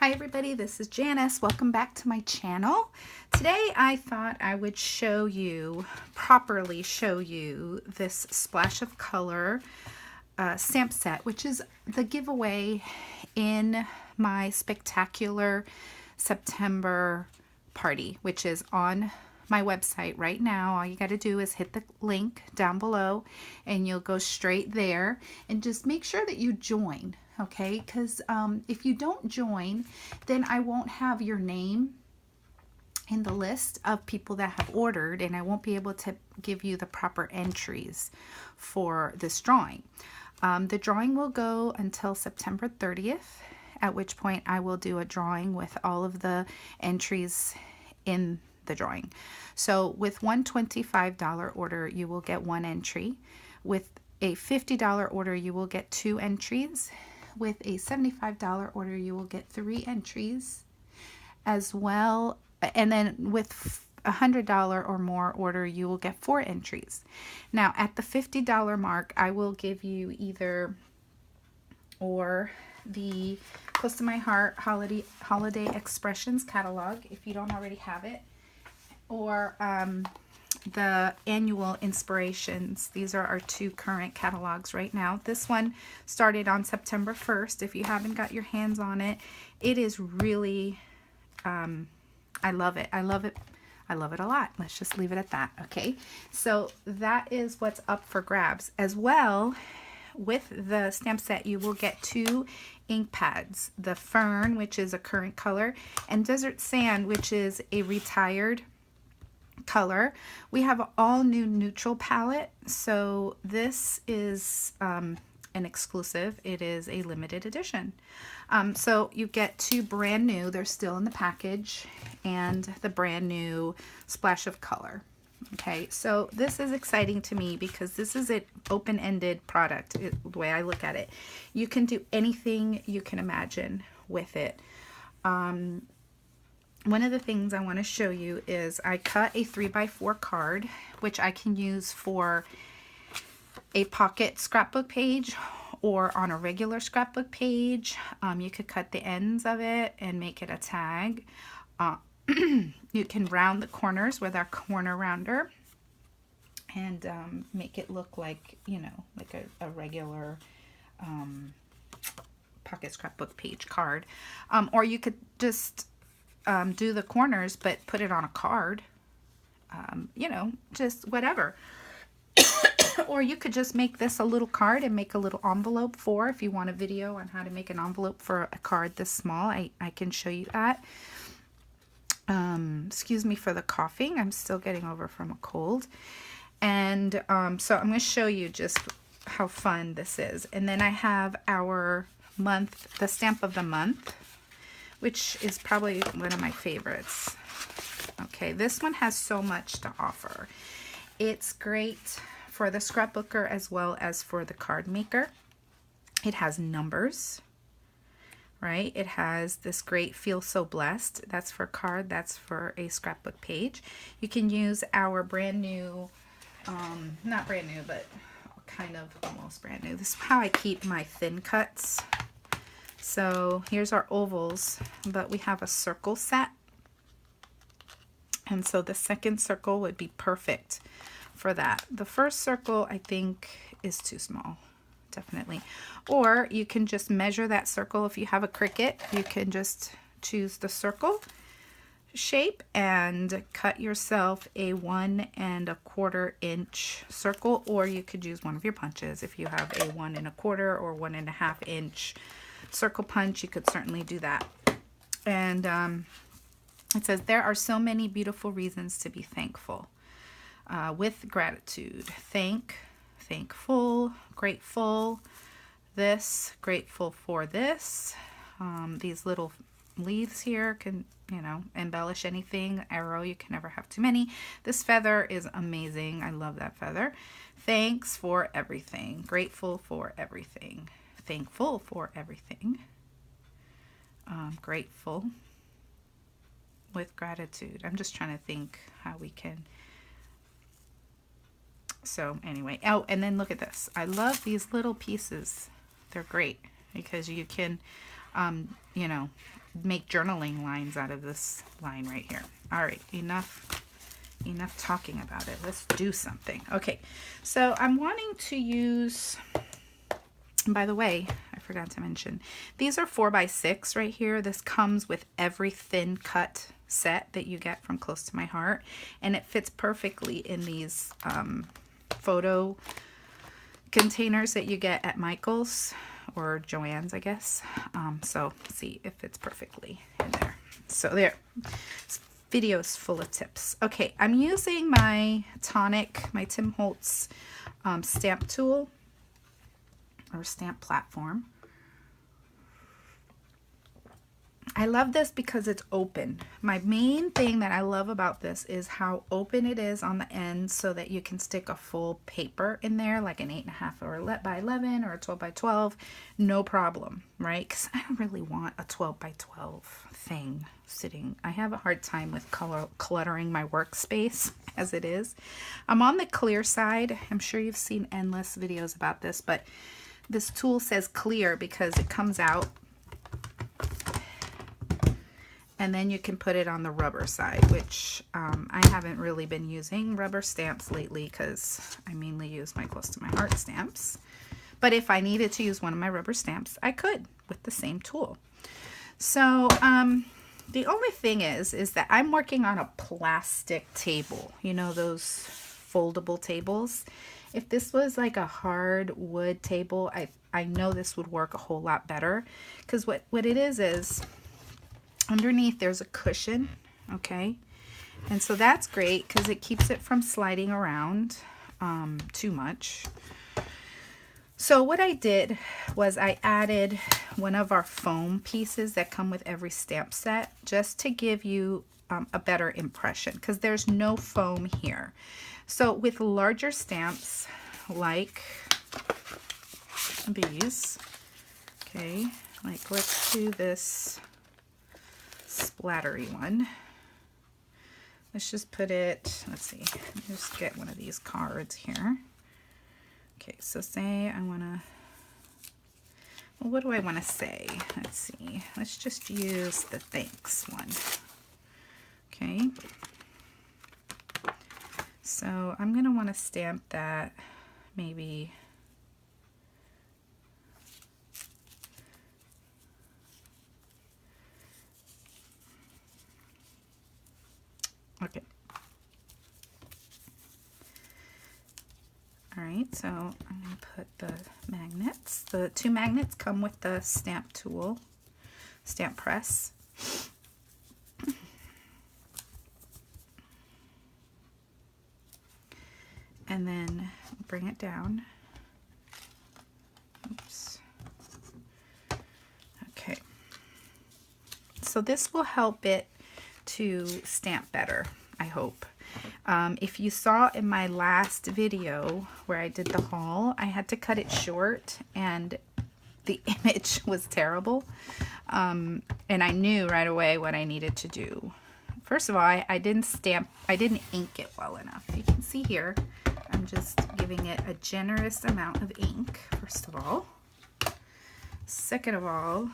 Hi everybody, this is Janice. Welcome back to my channel. Today I thought I would properly show you this Splash of Color stamp set, which is the giveaway in my Spectacular September party, which is on my website right now. All you got to do is hit the link down below and you'll go straight there, and just make sure that you join. Okay, because if you don't join, then I won't have your name in the list of people that have ordered, and I won't be able to give you the proper entries for this drawing. The drawing will go until September 30th, at which point I will do a drawing with all of the entries in the drawing. So with one $25 order, you will get one entry. With a $50 order, you will get 2 entries. With a $75 order, you will get 3 entries as well. And then with a $100 or more order, you will get 4 entries. Now at the $50 mark, I will give you either or the Close to My Heart Holiday Expressions catalog, if you don't already have it, or the annual inspirations. These are our 2 current catalogs right now. This one started on September 1st. If you haven't got your hands on it, it is really, I love it. I love it. I love it a lot. Let's just leave it at that. Okay. So that is what's up for grabs. As well, with the stamp set, you will get 2 ink pads, the Fern, which is a current color, and Desert Sand, which is a retired color. We have an all new neutral palette, so this is an exclusive. It is a limited edition. So you get 2 brand new, they're still in the package, and the brand new Splash of Color. Okay, so this is exciting to me because this is an open-ended product, the way I look at it. You can do anything you can imagine with it. One of the things I want to show you is I cut a 3x4 card, which I can use for a pocket scrapbook page or on a regular scrapbook page. You could cut the ends of it and make it a tag. You can round the corners with our corner rounder and make it look like, you know, like a regular pocket scrapbook page card. Or you could just do the corners but put it on a card, you know, just whatever. Or you could just make this a little card and make a little envelope for, if you want a video on how to make an envelope for a card this small, I can show you that. Excuse me for the coughing, I'm still getting over from a cold. And so I'm going to show you just how fun this is. And then I have our month, the stamp of the month, which is probably one of my favorites. Okay, this one has so much to offer. It's great for the scrapbooker as well as for the card maker. It has numbers, right? It has this great Feel So Blessed. That's for card, that's for a scrapbook page. You can use our brand new, not brand new, but kind of almost brand new. This is how I keep my thin cuts. So here's our ovals, but we have a circle set. And so the second circle would be perfect for that. The first circle, I think, is too small, definitely. Or you can just measure that circle. If you have a Cricut, you can just choose the circle shape and cut yourself a 1 1/4 inch circle, or you could use one of your punches. If you have a 1 1/4 or 1 1/2 inch circle punch, you could certainly do that. And it says, there are so many beautiful reasons to be thankful. With gratitude. Thankful, grateful, this, grateful for this. These little leaves here can, you know, embellish anything. Arrow, you can never have too many. This feather is amazing. I love that feather. Thanks for everything. Grateful for everything. Thankful for everything. Grateful. With gratitude. I'm just trying to think how we can. So anyway, oh, and then look at this. I love these little pieces. They're great because you can you know, make journaling lines out of this line right here. All right, enough talking about it. Let's do something. Okay, so I'm wanting to use, by the way, I forgot to mention, these are 4x6 right here. This comes with every thin cut set that you get from Close to My Heart, and it fits perfectly in these photo containers that you get at Michael's or Joann's, I guess. So see, it fits perfectly in there. So there. This video is full of tips. Okay, I'm using my Tonic, my Tim Holtz stamp tool or stamp platform. I love this because it's open. My main thing that I love about this is how open it is on the end, so that you can stick a full paper in there, like an 8.5 or by 11 or a 12 by 12, no problem, right? Because I don't really want a 12 by 12 thing sitting. I have a hard time with cluttering my workspace as it is. I'm on the clear side. I'm sure you've seen endless videos about this, but this tool says clear because it comes out, and then you can put it on the rubber side, which I haven't really been using rubber stamps lately because I mainly use my Close to My Heart stamps. But if I needed to use one of my rubber stamps, I could with the same tool. So the only thing is that I'm working on a plastic table. You know, those foldable tables. If this was like a hard wood table, I know this would work a whole lot better, because what it is underneath there's a cushion, okay? And so that's great because it keeps it from sliding around too much. So what I did was I added one of our foam pieces that come with every stamp set, just to give you a better impression, because there's no foam here. So with larger stamps like these, okay, like let's do this splattery one. Let's just put it, let's see, let me just get one of these cards here. Okay, so say I want to, well, what do I want to say? Let's see, let's just use the thanks one. Okay, so I'm going to want to stamp that maybe okay. All right, so I'm going to put the magnets. The 2 magnets come with the stamp tool, stamp press. And then bring it down. Oops. Okay. So this will help it to stamp better, I hope. If you saw in my last video where I did the haul, I had to cut it short and the image was terrible. And I knew right away what I needed to do. First of all, I didn't ink it well enough. You can see here, I'm just giving it a generous amount of ink, first of all. Second of all,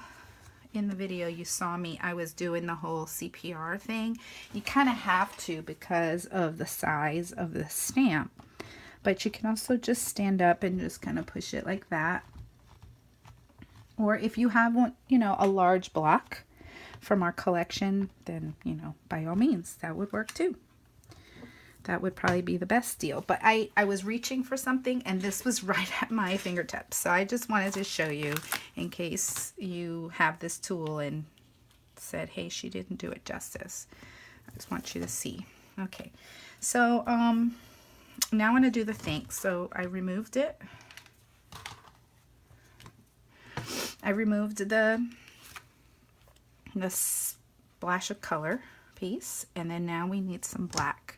in the video you saw me, I was doing the whole CPR thing. You kind of have to because of the size of the stamp, but you can also just stand up and just kind of push it like that. Or if you have one, you know, a large block from our collection, then, you know, by all means, that would work too. That would probably be the best deal. But I was reaching for something and this was right at my fingertips. So I just wanted to show you in case you have this tool and said, hey, she didn't do it justice. I just want you to see. Okay, so now I'm going to do the thanks. So I removed it. I removed the splash of color piece, and then now we need some black.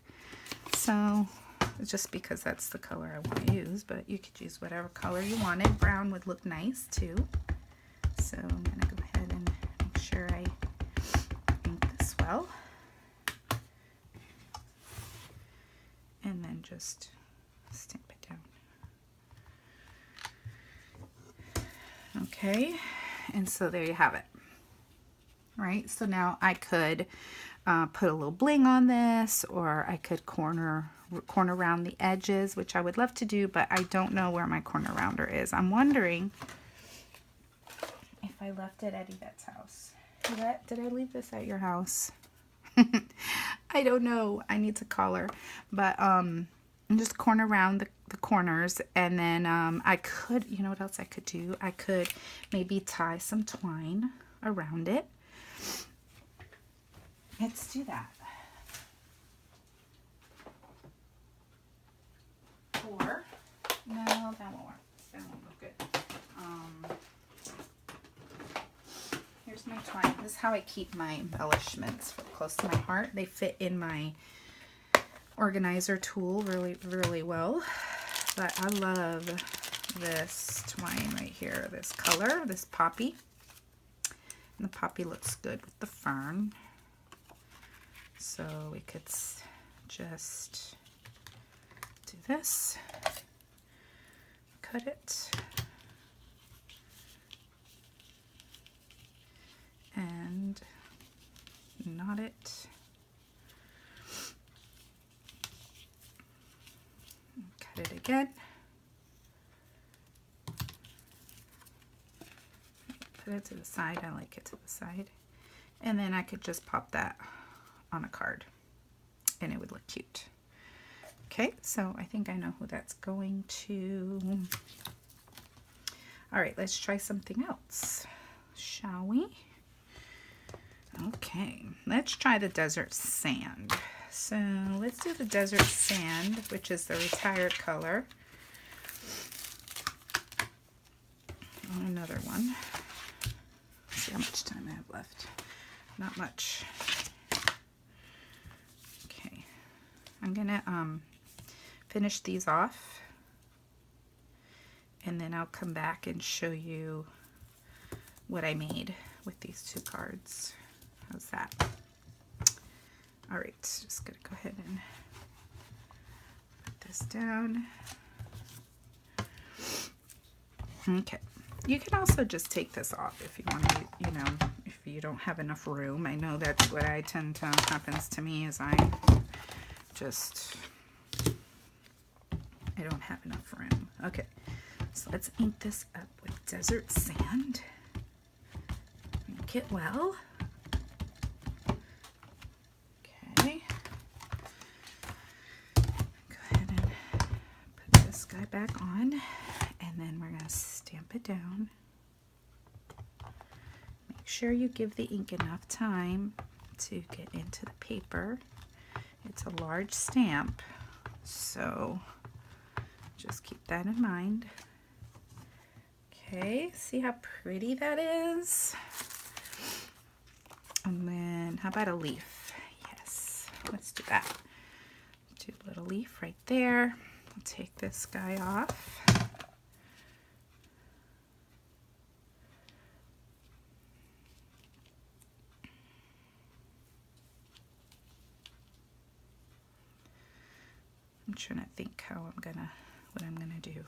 So just because that's the color I want to use, but you could use whatever color you wanted. Brown would look nice too. So I'm going to go ahead and make sure I ink this well. And then just stamp it down. Okay, and so there you have it. right? So now I could put a little bling on this, or I could corner around the edges, which I would love to do, but I don't know where my corner rounder is. I'm wondering if I left it at Yvette's house. Yvette, did I leave this at your house? I don't know. I need to call her. But just corner around the corners, and then I could, you know what else I could do? I could maybe tie some twine around it. Let's do that. Or, no, that won't work. That won't look good. Here's my twine. This is how I keep my embellishments close to my heart. They fit in my organizer tool really, really well. But I love this twine right here, this color, this poppy. And the poppy looks good with the fern. So we could just do this, cut it, and knot it. Cut it again. Put it to the side. I like it to the side. And then I could just pop that on a card and it would look cute. Okay, so I think I know who that's going to. All right, let's try something else, shall we? Okay, let's try the desert sand. So let's do the desert sand, which is the retired color. Another one. Let's see how much time I have left. Not much. Okay, I'm gonna finish these off, and then I'll come back and show you what I made with these two cards. How's that? All right, just gonna go ahead and put this down. Okay, you can also just take this off if you want to, you know, if you don't have enough room. I know that's what I tend to, happens to me, is I don't have enough room. Okay, so let's ink this up with desert sand. Ink it well. Okay. Go ahead and put this guy back on, and then we're going to stamp it down. Make sure you give the ink enough time to get into the paper. It's a large stamp, so just keep that in mind. Okay, see how pretty that is? And then how about a leaf? Yes, let's do that. Do a little leaf right there. I'll take this guy off. I'm trying to think what I'm gonna do.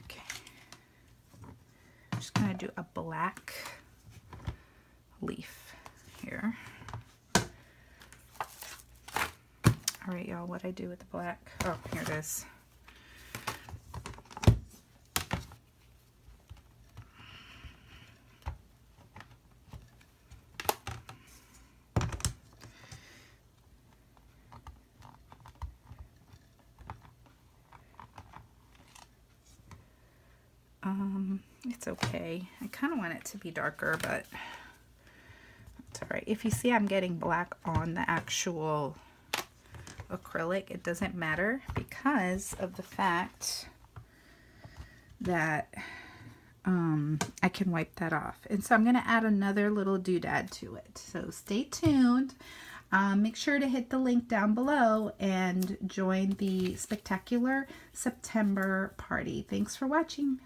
Okay, I'm just gonna do a black leaf here. All right, y'all, what I do with the black? Oh, here it is. It's okay. I kind of want it to be darker, but that's all right. If you see I'm getting black on the actual acrylic, it doesn't matter because of the fact that I can wipe that off. And so I'm going to add another little doodad to it. So stay tuned. Make sure to hit the link down below and join the Spectacular September party. Thanks for watching.